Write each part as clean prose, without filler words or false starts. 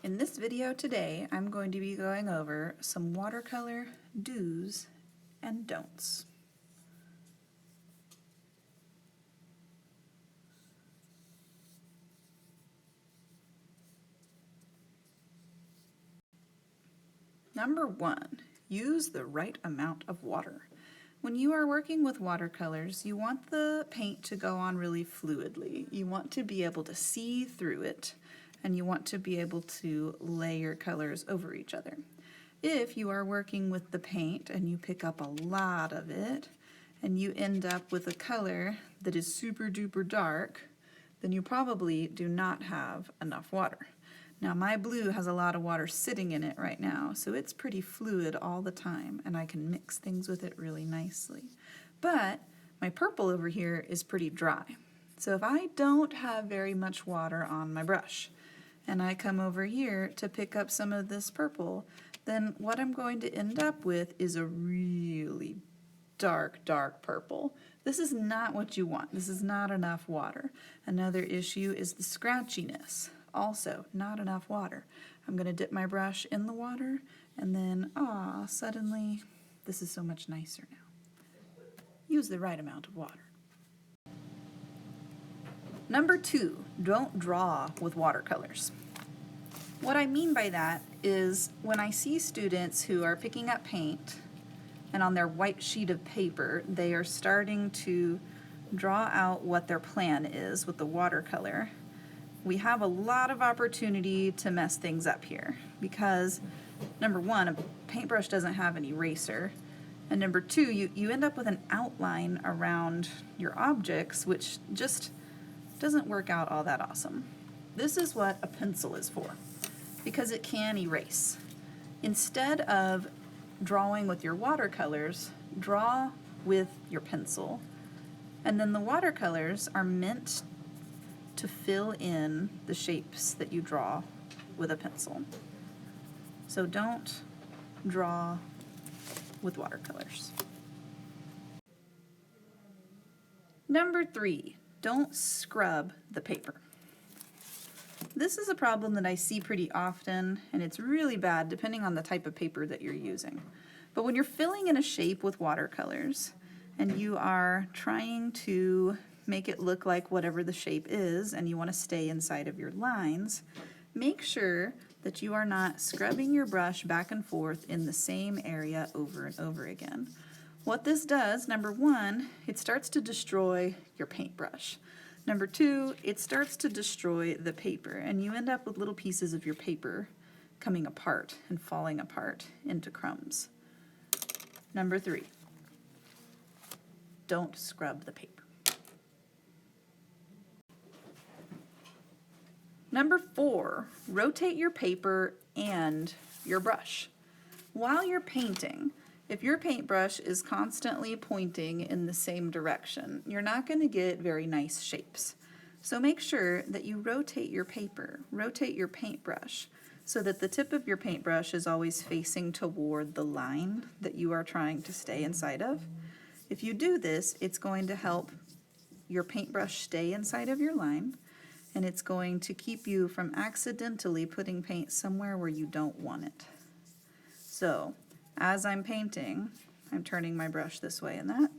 In this video today, I'm going to be going over some watercolor do's and don'ts. Number 1, use the right amount of water. When you are working with watercolors, you want the paint to go on really fluidly. You want to be able to see through it, and you want to be able to lay your colors over each other. If you are working with the paint and you pick up a lot of it, and you end up with a color that is super duper dark, then you probably do not have enough water. Now my blue has a lot of water sitting in it right now, so it's pretty fluid all the time, and I can mix things with it really nicely. But my purple over here is pretty dry. So if I don't have very much water on my brush, and I come over here to pick up some of this purple, then what I'm going to end up with is a really dark, dark purple. This is not what you want. This is not enough water. Another issue is the scratchiness. Also, not enough water. I'm going to dip my brush in the water, and then, suddenly, this is so much nicer now. Use the right amount of water. Number 2, don't draw with watercolors. What I mean by that is when I see students who are picking up paint, and on their white sheet of paper, they are starting to draw out what their plan is with the watercolor. We have a lot of opportunity to mess things up here because, number 1, a paintbrush doesn't have an eraser, and number 2, you end up with an outline around your objects, which just doesn't work out all that awesome. This is what a pencil is for, because it can erase. Instead of drawing with your watercolors, draw with your pencil, and then the watercolors are meant to fill in the shapes that you draw with a pencil. So don't draw with watercolors. Number 3, don't scrub the paper. This is a problem that I see pretty often, and it's really bad depending on the type of paper that you're using. But when you're filling in a shape with watercolors, and you are trying to make it look like whatever the shape is, and you want to stay inside of your lines, make sure that you are not scrubbing your brush back and forth in the same area over and over again. What this does, number 1, it starts to destroy your paintbrush. Number 2, it starts to destroy the paper, and you end up with little pieces of your paper coming apart and falling apart into crumbs. Number 3, don't scrub the paper. Number 4, rotate your paper and your brush. While you're painting, if your paintbrush is constantly pointing in the same direction, you're not going to get very nice shapes. So make sure that you rotate your paper, rotate your paintbrush, so that the tip of your paintbrush is always facing toward the line that you are trying to stay inside of. If you do this, it's going to help your paintbrush stay inside of your line, and it's going to keep you from accidentally putting paint somewhere where you don't want it. So, as I'm painting, I'm turning my brush this way and that,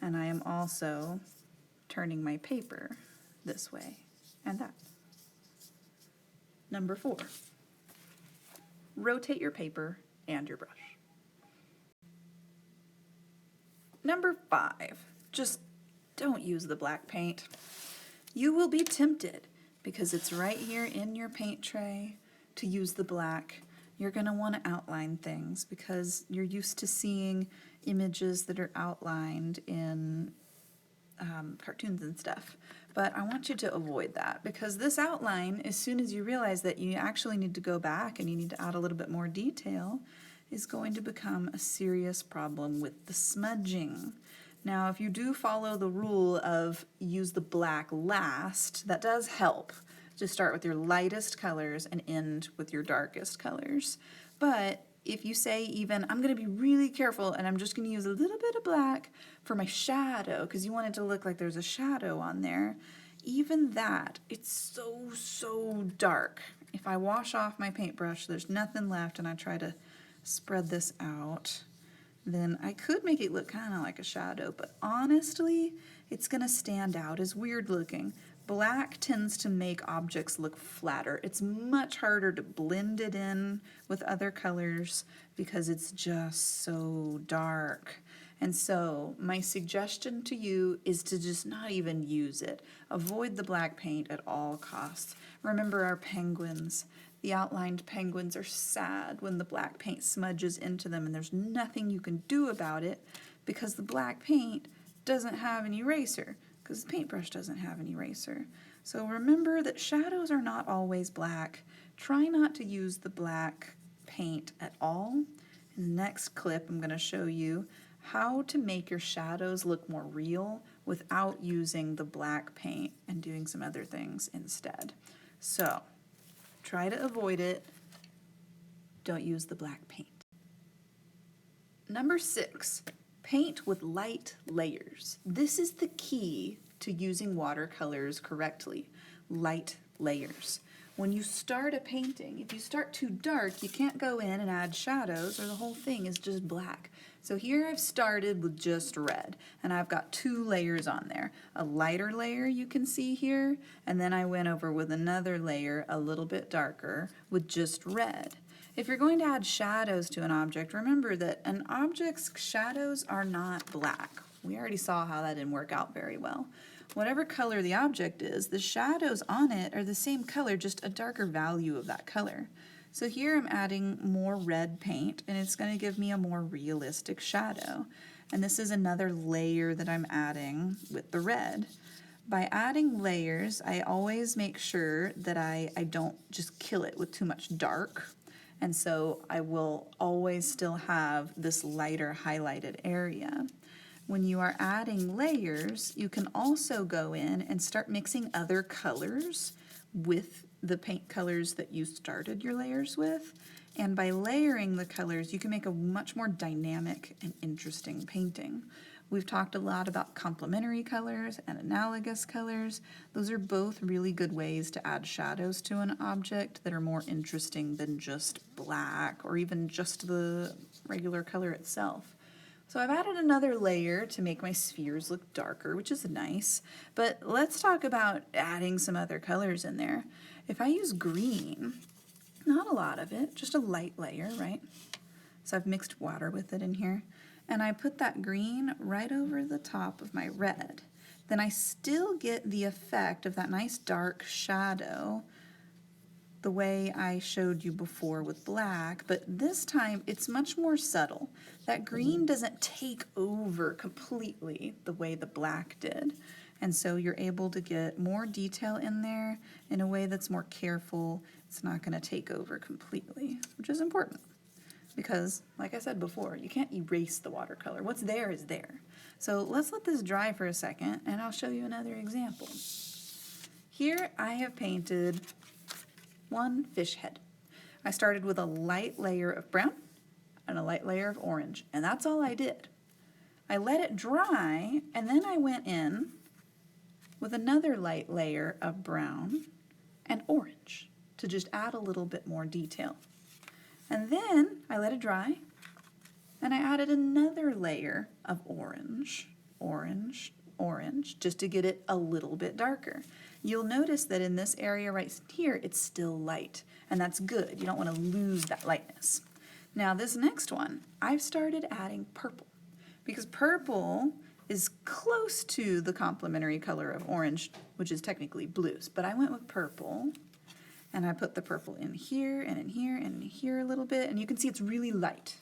and I am also turning my paper this way and that. Number 4, rotate your paper and your brush. Number 5, just don't use the black paint. You will be tempted, because it's right here in your paint tray, to use the black. You're going to want to outline things because you're used to seeing images that are outlined in cartoons and stuff. But I want you to avoid that, because this outline, as soon as you realize that you actually need to go back and you need to add a little bit more detail, is going to become a serious problem with the smudging. Now, if you do follow the rule of use the black last, that does help to start with your lightest colors and end with your darkest colors. But if you say even, I'm going to be really careful and I'm just going to use a little bit of black for my shadow, because you want it to look like there's a shadow on there, even that, it's so dark. if I wash off my paintbrush, there's nothing left, and I try to spread this out, then I could make it look kind of like a shadow, but honestly, it's going to stand out as weird looking. Black tends to make objects look flatter. It's much harder to blend it in with other colors because it's just so dark. And so my suggestion to you is to just not even use it. Avoid the black paint at all costs. Remember our penguins. The outlined penguins are sad when the black paint smudges into them, and there's nothing you can do about it because the black paint doesn't have an eraser, because the paintbrush doesn't have an eraser. So remember that shadows are not always black. Try not to use the black paint at all. In the next clip, I'm going to show you how to make your shadows look more real without using the black paint and doing some other things instead. So try to avoid it. Don't use the black paint. Number 6, paint with light layers. This is the key to using watercolors correctly. Light layers. When you start a painting, if you start too dark, you can't go in and add shadows or the whole thing is just black. So here I've started with just red, and I've got 2 layers on there. A lighter layer you can see here, and then I went over with another layer a little bit darker with just red. If you're going to add shadows to an object, remember that an object's shadows are not black. We already saw how that didn't work out very well. Whatever color the object is, the shadows on it are the same color, just a darker value of that color. So here I'm adding more red paint, and it's going to give me a more realistic shadow. And this is another layer that I'm adding with the red. By adding layers, I always make sure that I don't just kill it with too much dark. And so I will always still have this lighter highlighted area. When you are adding layers, you can also go in and start mixing other colors with the paint colors that you started your layers with. And by layering the colors, you can make a much more dynamic and interesting painting. We've talked a lot about complementary colors and analogous colors. Those are both really good ways to add shadows to an object that are more interesting than just black or even just the regular color itself. So I've added another layer to make my spheres look darker, which is nice. But let's talk about adding some other colors in there. If I use green, not a lot of it, just a light layer, right? So I've mixed water with it in here. And I put that green right over the top of my red. Then I still get the effect of that nice dark shadow the way I showed you before with black, but this time it's much more subtle. That green doesn't take over completely the way the black did. And so you're able to get more detail in there in a way that's more careful. It's not going to take over completely, which is important. Because, like I said before, you can't erase the watercolor. What's there is there. So let's let this dry for a second, and I'll show you another example. Here I have painted one fish head. I started with a light layer of brown and a light layer of orange, and that's all I did. I let it dry, and then I went in with another light layer of brown and orange to just add a little bit more detail. And then I let it dry, and I added another layer of orange, orange, orange, just to get it a little bit darker. You'll notice that in this area right here, it's still light, and that's good. You don't want to lose that lightness. Now this next one, I've started adding purple, because purple is close to the complementary color of orange, which is technically blues, but I went with purple. And I put the purple in here and in here and in here a little bit, and you can see it's really light.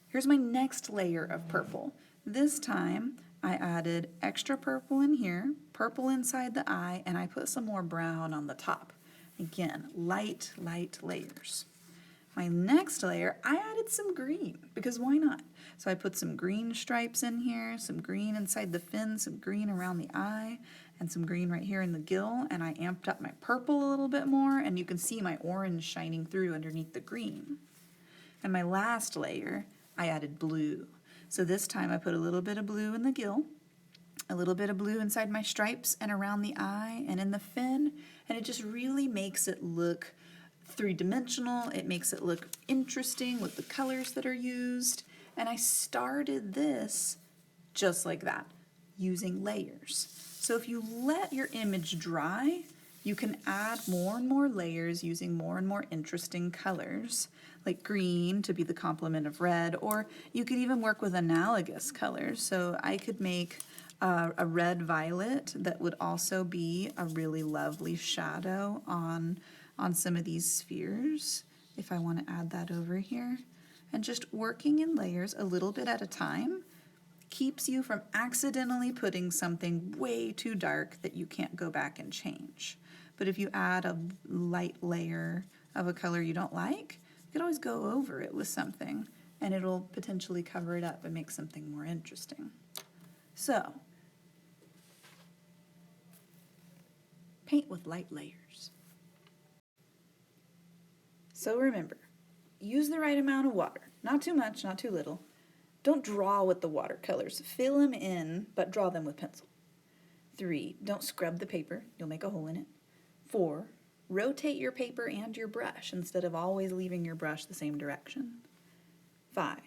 Here's my next layer of purple. This time I added extra purple in here, purple inside the eye, and I put some more brown on the top. Again, light, light layers. My next layer, I added some green, because why not? So I put some green stripes in here, some green inside the fin, some green around the eye, and some green right here in the gill, and I amped up my purple a little bit more, and you can see my orange shining through underneath the green. And my last layer, I added blue. So this time I put a little bit of blue in the gill, a little bit of blue inside my stripes and around the eye and in the fin, and it just really makes it look three-dimensional. It makes it look interesting with the colors that are used. And I started this just like that, using layers. So if you let your image dry, you can add more and more layers using more and more interesting colors, like green to be the complement of red, or you could even work with analogous colors. So I could make a red violet that would also be a really lovely shadow on some of these spheres, if I want to add that over here. And just working in layers a little bit at a time keeps you from accidentally putting something way too dark that you can't go back and change. But if you add a light layer of a color you don't like, you can always go over it with something and it'll potentially cover it up and make something more interesting. So, paint with light layers. So remember, use the right amount of water. Not too much, not too little. Don't draw with the watercolors. Fill them in, but draw them with pencil. 3, don't scrub the paper. You'll make a hole in it. 4, rotate your paper and your brush instead of always leaving your brush the same direction. 5,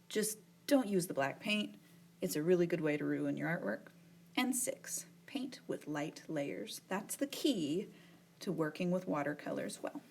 just don't use the black paint. It's a really good way to ruin your artwork. And 6, paint with light layers. That's the key to working with watercolors well.